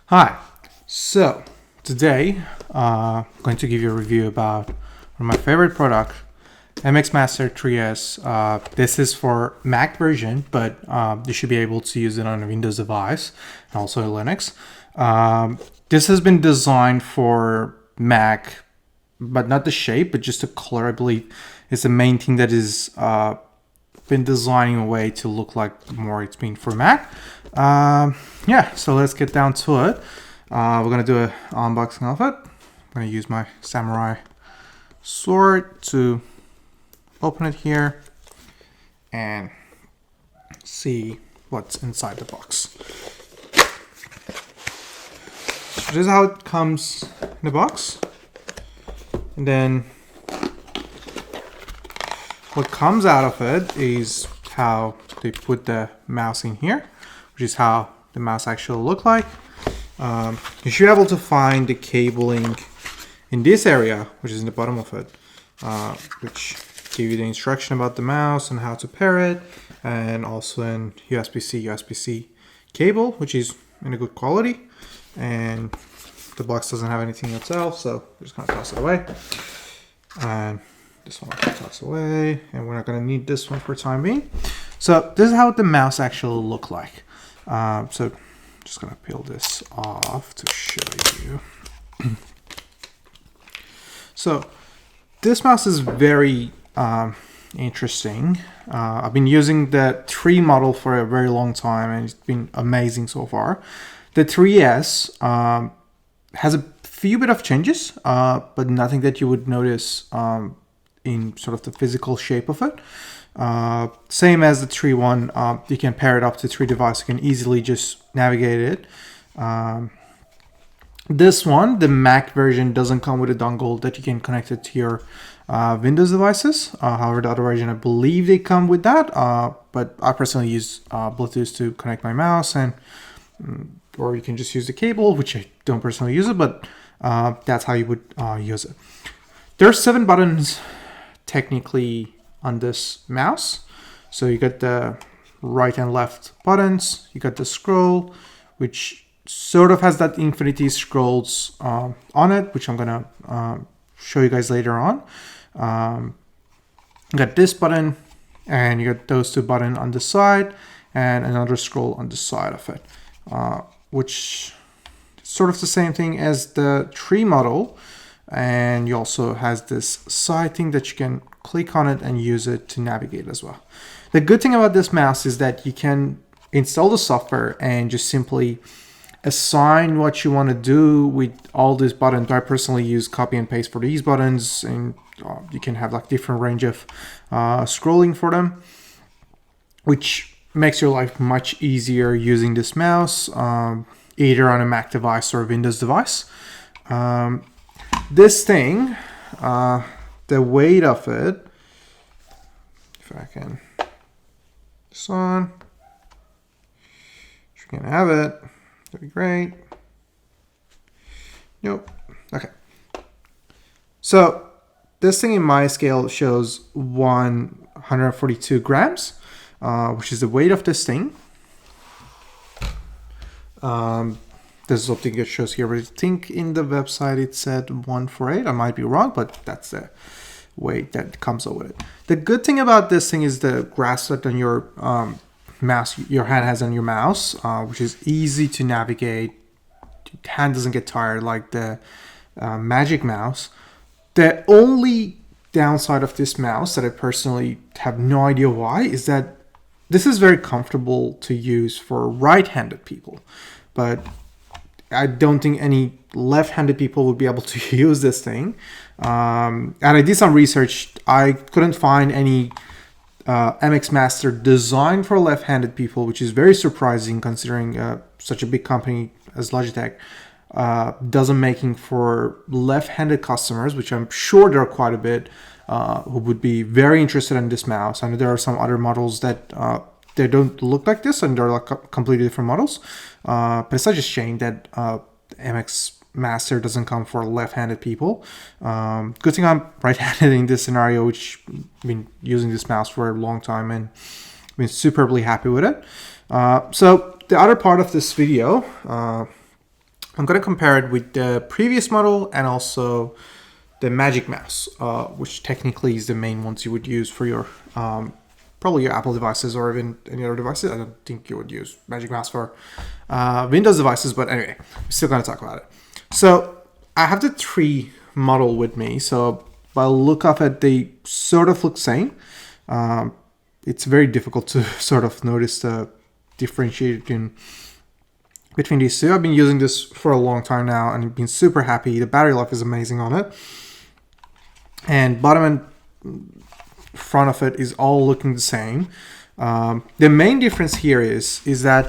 Hi, so today I'm going to give you a review about one of my favorite product, MX Master 3S. This is for Mac version, but you should be able to use it on a Windows device and also Linux. This has been designed for Mac, but not the shape, but just the color. I believe is the main thing that is been designing a way to look like more it's been for Mac. Yeah, so let's get down to it. We're gonna do an unboxing of it. I'm gonna use my samurai sword to open it here and see what's inside the box. So this is how it comes in the box, and then what comes out of it is how they put the mouse in here, which is how the mouse actually look like. You should be able to find the cabling in this area, which is in the bottom of it, which give you the instruction about the mouse and how to pair it, and also an USB-C cable, which is in a good quality. And the box doesn't have anything itself, so we're just gonna toss it away. And this one I'll toss away, and we're not gonna need this one for time being. So this is how the mouse actually look like. So just gonna peel this off to show you. So this mouse is very interesting. I've been using the 3 model for a very long time, and it's been amazing so far. The 3S has a few bit of changes, but nothing that you would notice in sort of the physical shape of it. Same as the 3.1, you can pair it up to 3 devices. You can easily just navigate it. This one, the Mac version, doesn't come with a dongle that you can connect it to your Windows devices. However, the other version, I believe they come with that. But I personally use Bluetooth to connect my mouse, and or you can just use the cable, which I don't personally use it, but that's how you would use it. There are 7 buttons technically on this mouse. So you got the right and left buttons, you got the scroll, which sort of has that infinity scrolls on it, which I'm gonna show you guys later on. You got this button, and you got those 2 buttons on the side, and another scroll on the side of it, which is sort of the same thing as the 3 model. And you also has this side thing that you can click on it and use it to navigate as well. The good thing about this mouse is that you can install the software and just simply assign what you want to do with all these buttons. I personally use copy and paste for these buttons, and you can have like different range of scrolling for them, which makes your life much easier using this mouse, either on a Mac device or a Windows device. This thing, the weight of it, if I can put this on, if you can have it, that'd be great. Nope. Okay. So this thing in my scale shows 142 grams, which is the weight of this thing. This is something it shows here, but I think in the website it said 148. I might be wrong, but that's the weight that comes out with it. The good thing about this thing is the grasp that on your mouse, your hand has on your mouse, which is easy to navigate. Your hand doesn't get tired like the Magic Mouse. The only downside of this mouse that I personally have no idea why is that this is very comfortable to use for right-handed people, but I don't think any left-handed people would be able to use this thing. And I did some research. I couldn't find any MX Master designed for left-handed people, which is very surprising considering such a big company as Logitech doesn't making for left-handed customers, which I'm sure there are quite a bit who would be very interested in this mouse. I know there are some other models that they don't look like this, and they're like completely different models. But it's such a shame that MX Master doesn't come for left-handed people. Good thing I'm right-handed in this scenario, which I've been using this mouse for a long time and been superbly happy with it. So the other part of this video I'm going to compare it with the previous model and also the Magic Mouse, which technically is the main ones you would use for your probably your Apple devices or even any other devices. I don't think you would use Magic Mouse for Windows devices, but anyway, we're still going to talk about it. So I have the 3 model with me. So by look of it, they sort of look same. It's very difficult to sort of notice the differentiation between these two. I've been using this for a long time now and I've been super happy. The battery life is amazing on it. And bottom and front of it is all looking the same. The main difference here is that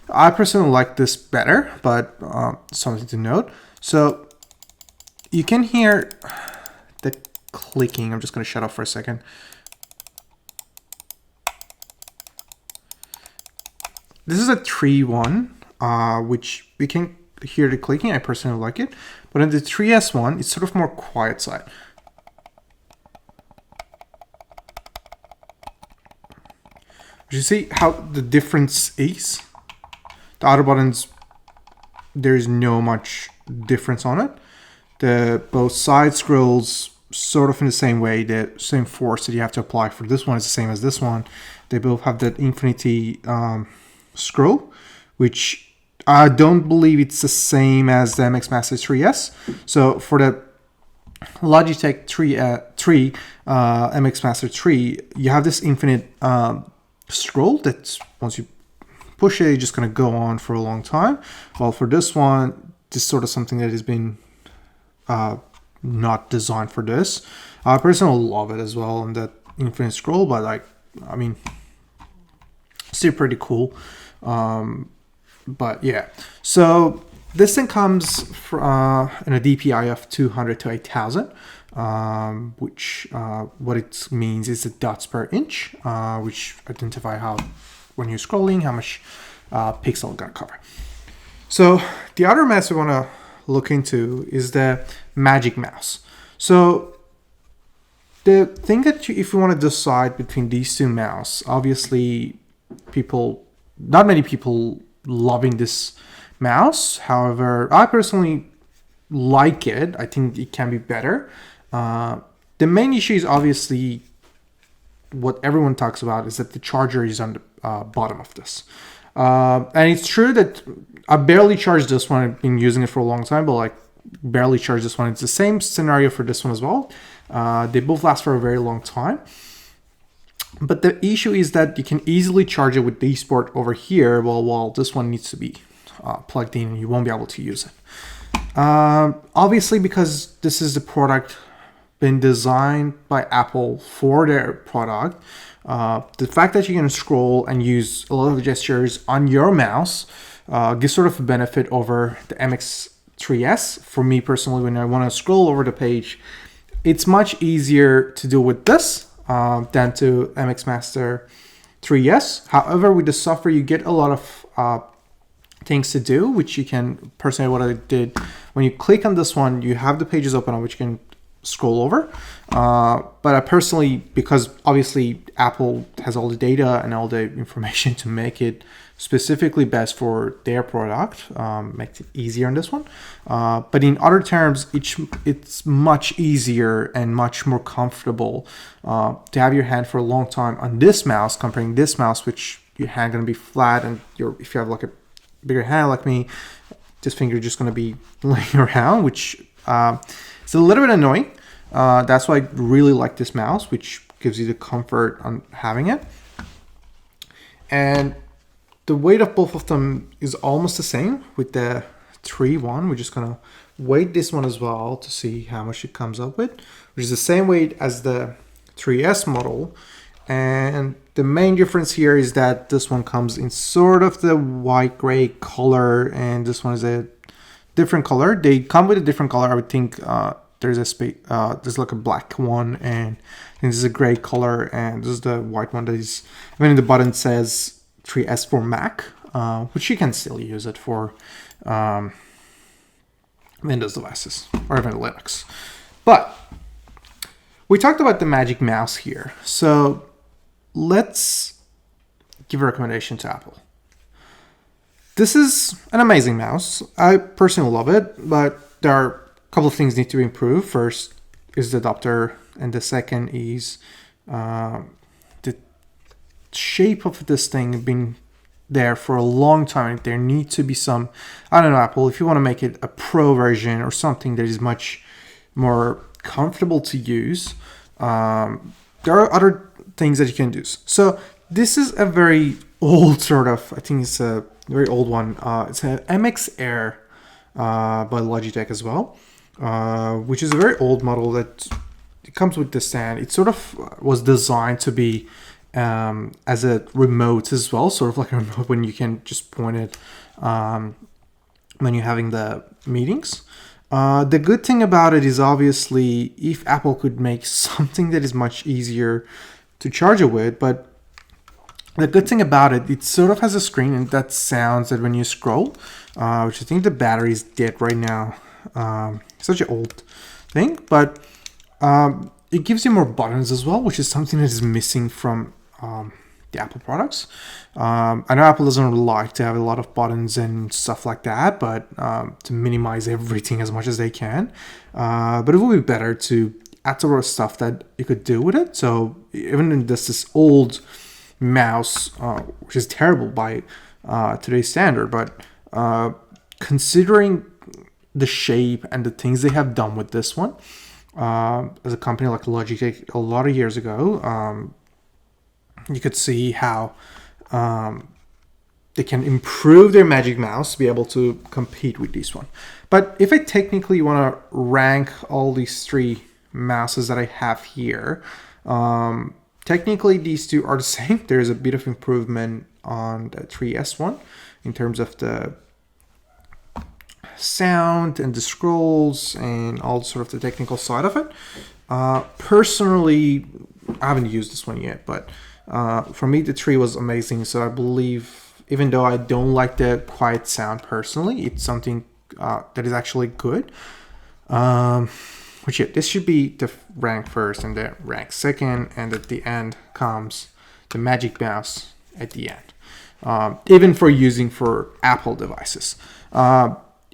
I personally like this better, but something to note. So you can hear the clicking. I'm just going to shut off for a second. This is a 3.1, which we can hear the clicking. I personally like it. But in the 3S one, it's sort of more quiet side. You see how the difference is? The other buttons, there is no much difference on it. The both side scrolls sort of in the same way. The same force that you have to apply for this one is the same as this one. They both have that infinity scroll, which I don't believe it's the same as the MX Master 3S. So for the Logitech 3 MX Master 3, you have this infinite scroll that once you push it, it's just going to go on for a long time. While for this one, this is sort of something that has been not designed for this. I personally love it as well on that infinite scroll, but like, I mean, still pretty cool. But yeah, so this thing comes in a DPI of 200 to 8000. Which what it means is the dots per inch, which identify how when you're scrolling how much pixel gonna cover. So the other mouse we want to look into is the Magic Mouse. So the thing that if you want to decide between these two mouse, obviously not many people loving this mouse. However, I personally like it. I think it can be better. The main issue is obviously what everyone talks about is that the charger is on the bottom of this. And it's true that I barely charged this one. I've been using it for a long time, but like barely charged this one. It's the same scenario for this one as well. They both last for a very long time. But the issue is that you can easily charge it with this port over here, while this one needs to be plugged in and you won't be able to use it. Obviously, because this is the product been designed by Apple for their product, the fact that you can scroll and use a lot of the gestures on your mouse gives sort of a benefit over the MX3S. For me personally, when I want to scroll over the page, it's much easier to do with this than to MX Master 3S. However, with the software, you get a lot of things to do, which you can, personally what I did, when you click on this one, you have the pages open on which you can scroll over. But I personally, because obviously Apple has all the data and all the information to make it specifically best for their product, makes it easier on this one. But in other terms, it's much easier and much more comfortable to have your hand for a long time on this mouse, comparing this mouse, which your hand gonna be flat, and if you have like a bigger hand like me, this finger just going to be laying around, which is a little bit annoying. That's why I really like this mouse, which gives you the comfort on having it. And the weight of both of them is almost the same with the 3.1. We're just going to weight this one as well to see how much it comes up with, which is the same weight as the 3S model. And the main difference here is that this one comes in sort of the white gray color, and this one is a different color. They come with a different color. I would think there's like a black one, and this is a gray color, and this is the white one that is, I mean, the button says 3S for Mac, which you can still use it for Windows devices or even Linux. But we talked about the Magic Mouse here. So let's give a recommendation to Apple. This is an amazing mouse. I personally love it, but there are a couple of things need to be improved. First is the adapter, and the second is the shape of this thing been there for a long time. There need to be some, I don't know, Apple, if you want to make it a pro version or something that is much more comfortable to use, there are other things that you can do. So this is a very old sort of, I think it's a very old one. It's an MX Air by Logitech as well, which is a very old model that it comes with the stand. It sort of was designed to be as a remote as well, sort of like a remote when you can just point it when you're having the meetings. The good thing about it is obviously if Apple could make something that is much easier to charge it with, but the good thing about it, it sort of has a screen and that sounds that when you scroll, which I think the battery is dead right now. Such an old thing, but it gives you more buttons as well, which is something that is missing from the Apple products. I know Apple doesn't like to have a lot of buttons and stuff like that, but to minimize everything as much as they can. But it would be better to add sort of stuff that you could do with it. So even in this old mouse, which is terrible by today's standard, but considering the shape and the things they have done with this one, as a company like Logitech a lot of years ago, you could see how they can improve their Magic Mouse to be able to compete with this one. But if I technically want to rank all these three mouses that I have here, technically these two are the same. There's a bit of improvement on the 3S one in terms of the sound and the scrolls and all sort of the technical side of it. Personally, I haven't used this one yet, but for me the 3 was amazing. So I believe, even though I don't like the quiet sound personally, it's something that is actually good. Which yeah, this should be the rank first and the rank second, and at the end comes the Magic Mouse at the end. Even for using for Apple devices.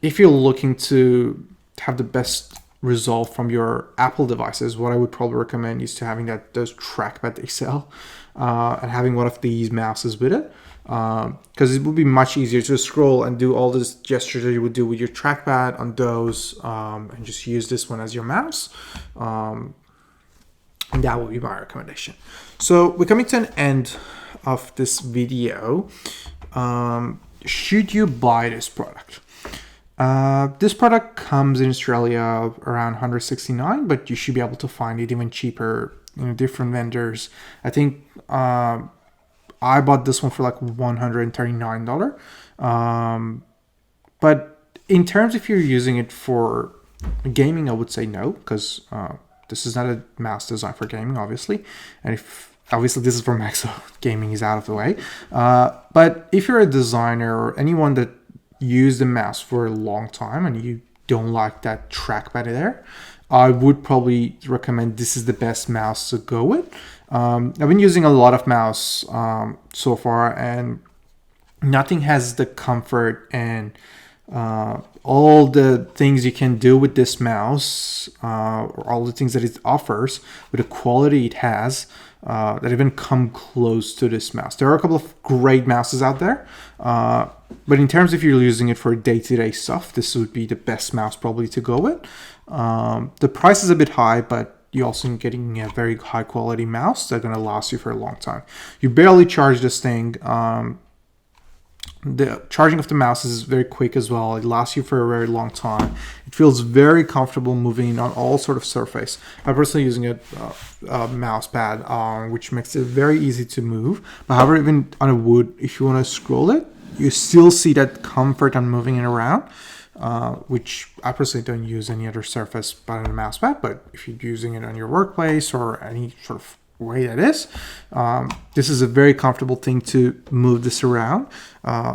If you're looking to have the best result from your Apple devices, what I would probably recommend is to having those trackpad they sell, and having one of these mouses with it, because it would be much easier to scroll and do all this gestures that you would do with your trackpad on those, and just use this one as your mouse. And that would be my recommendation. So we're coming to an end of this video. Should you buy this product? This product comes in Australia around $169, but you should be able to find it even cheaper in different vendors. I think I bought this one for like $139. But in terms if you're using it for gaming, I would say no, because this is not a mouse designed for gaming, obviously. And if obviously this is for Mac, so gaming is out of the way. But if you're a designer or anyone that used the mouse for a long time and you don't like that trackpad there, I would probably recommend this is the best mouse to go with. I've been using a lot of mouse so far, and nothing has the comfort and all the things you can do with this mouse, or all the things that it offers with the quality it has, that even come close to this mouse. There are a couple of great mouses out there, but in terms of you're using it for day-to-day stuff, this would be the best mouse probably to go with. The price is a bit high, but you're also getting a very high quality mouse that's going to last you for a long time. You barely charge this thing. The charging of the mouse is very quick as well. It lasts you for a very long time. It feels very comfortable moving on all sort of surface. I'm personally using a mouse pad, which makes it very easy to move. But however, even on a wood, if you want to scroll it, you still see that comfort on moving it around, which I personally don't use any other surface but on a mouse pad. But if you're using it on your workplace or any sort of way that is, this is a very comfortable thing to move this around.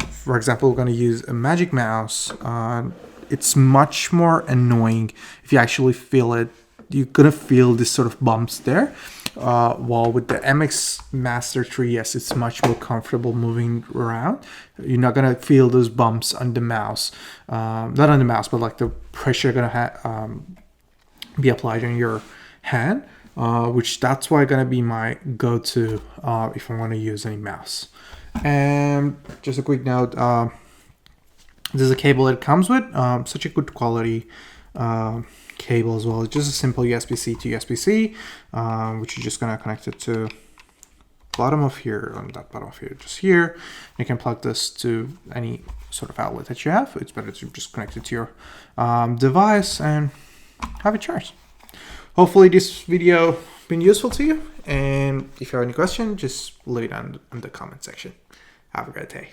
For example, we're going to use a Magic Mouse. It's much more annoying if you actually feel it. You're going to feel this sort of bumps there. while with the MX Master 3, yes, it's much more comfortable moving around. You're not gonna feel those bumps on the mouse, not on the mouse, but like the pressure gonna be applied on your hand, which that's why gonna be my go-to if I want to use any mouse. And just a quick note, this is a cable that it comes with, such a good quality cable as well. It's just a simple USB-C to USB-C, which you're just gonna connect it to bottom of here, on that bottom of here, just here. You can plug this to any sort of outlet that you have. It's better to just connect it to your device and have it charged. Hopefully this video been useful to you, and if you have any question, just leave it in the comment section. Have a great day.